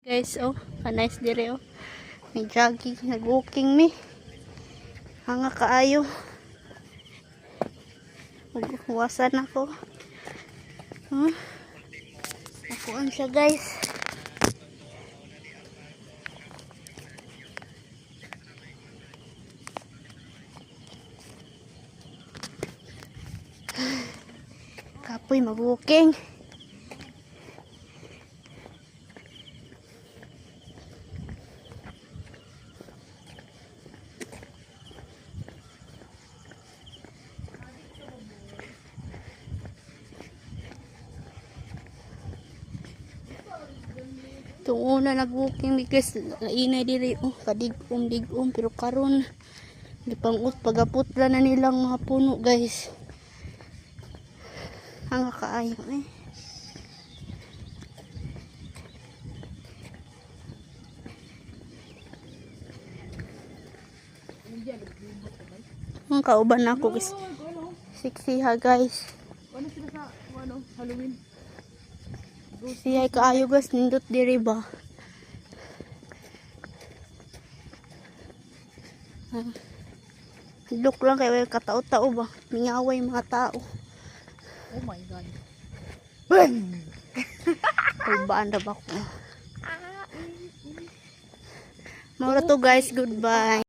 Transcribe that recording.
Guys, oh, nice dire oh. May jogging, nag-walking me. Hanga kaayo. Maghuwasan ako. Nakuan siya, guys. Kapoy mag-walking. Itong una nag-walking because lainay diri oh, kadigom pero karon dipangut pagaputla na nilang mga puno, guys. Hanga kaayo eh. Ang kauban ako guys. Sexy ha, guys. Ano sila sa Halloween? Siyay kaayo, guys, nindot diri ba? Look lang kay katao-tao ba? Mingaway mga tao. Oh my god. Kulbaan na ba ko? Maura to, guys, goodbye.